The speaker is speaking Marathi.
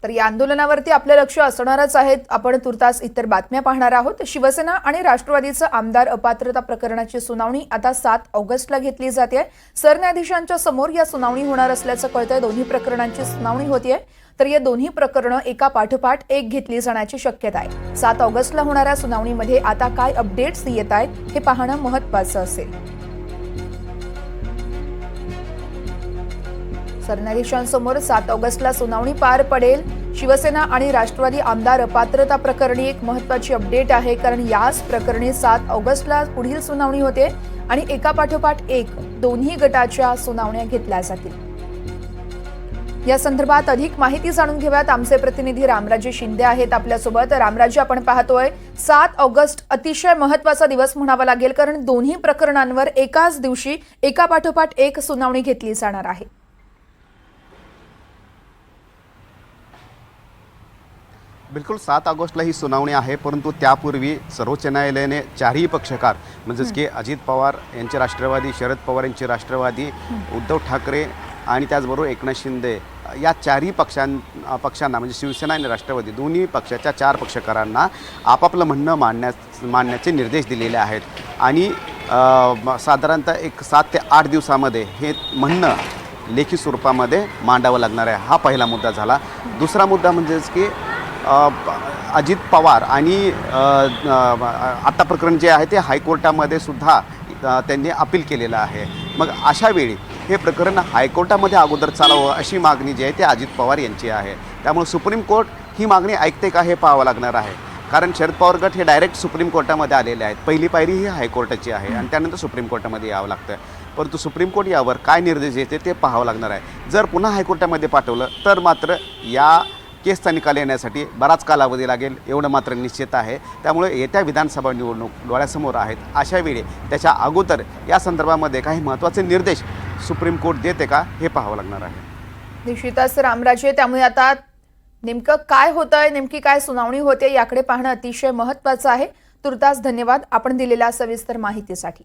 तर या आंदोलनावरती आपलं लक्ष असणारच आहे। आपण तुर्तास इतर बातम्या पाहणार आहोत। शिवसेना आणि राष्ट्रवादीचं आमदार अपात्रता प्रकरणाची सुनावणी आता 7 ऑगस्टला घेतली जाते। सरन्यायाधीशांच्या समोर या सुनावणी होणार असल्याचं कळतंय। दोन्ही प्रकरणांची सुनावणी होतीये, तर या दोन्ही प्रकरणं एका पाठोपाठ एक घेतली जाण्याची शक्यता आहे। 7 ऑगस्टला होणाऱ्या सुनावणीमध्ये आता काय अपडेट्स येत आहेत हे पाहणं महत्त्वाचं असेल। सरन्यायाधीशांसमोर 7 ऑगस्टला सुनावणी पार पडेल। शिवसेना आणि राष्ट्रवादी आमदार अपात्रता प्रकरणी एक महत्त्वाची अपडेट आहे, कारण याच प्रकरणी 7 ऑगस्टला पुढील सुनावणी होते आणि एका पाठोपाठ एक दोन्ही गटाच्या सुनावण्या घेतल्या जातील। या संदर्भात अधिक माहिती जाणून घेऊयात। आमचे प्रतिनिधी रामराजे शिंदे आहेत आपल्यासोबत। रामराजे, आपण पाहतोय 7 ऑगस्ट अतिशय महत्त्वाचा दिवस म्हणावा लागेल, कारण दोन्ही प्रकरणांवर एकाच दिवशी एका पाठोपाठ एक सुनावणी घेतली जाणार आहे। बिल्कुल 7 ऑगस्टला ही सुनावणी आहे, परंतु त्यापूर्वी सर्वोच्च न्यायालयाने चारही पक्षकार म्हणजेच की अजित पवार यांचे राष्ट्रवादी, शरद पवार यांचे राष्ट्रवादी, उद्धव ठाकरे आणि त्याचबरोबर एकनाथ शिंदे या चारही पक्षांना म्हणजे शिवसेना आणि राष्ट्रवादी दोन्ही पक्षाच्या 4 पक्षकारांना आपापलं म्हणणं मांडण्याचे निर्देश दिलेले आहेत आणि साधारणतः एक 7 ते 8 दिवसामध्ये हे म्हणणं लेखी स्वरूपामध्ये मांडावं लागणार आहे। हा पहिला मुद्दा झाला। दुसरा मुद्दा म्हणजेच की अजित पवार आणि आता प्रकरण जे आहे ते हायकोर्टामध्ये सुद्धा त्यांनी अपील केलेलं आहे। मग अशा वेळी हे प्रकरण हायकोर्टामध्ये अगोदर चालावं अशी मागणी जी आहे ते अजित पवार यांची आहे। त्यामुळे सुप्रीम कोर्ट ही मागणी ऐकते का हे पाहावं लागणार आहे, कारण शरद पवार गट हे डायरेक्ट सुप्रीम कोर्टामध्ये आलेले आहेत। पहिली पायरी ही हायकोर्टाची आहे आणि त्यानंतर सुप्रीम कोर्टामध्ये यावं लागतं, परंतु सुप्रीम कोर्ट यावर काय निर्देश देते ते पाहावं लागणार आहे। जर पुन्हा हायकोर्टामध्ये पाठवलं तर मात्र या केसचा निकाल येण्यासाठी बराच कालावधी लागेल, एवढं मात्र निश्चित आहे। त्यामुळे येत्या विधानसभा निवडणूक डोळ्यासमोर आहेत, अशा वेळी त्याच्या अगोदर या संदर्भामध्ये काही महत्त्वाचे निर्देश सुप्रीम कोर्ट देते का हे पाहावं लागणार आहे। निश्चितच रामराजे, त्यामुळे आता नेमकं काय होतंय, नेमकी काय सुनावणी होते याकडे पाहणं अतिशय महत्त्वाचं आहे। तुर्तास धन्यवाद आपण दिलेल्या सविस्तर माहितीसाठी।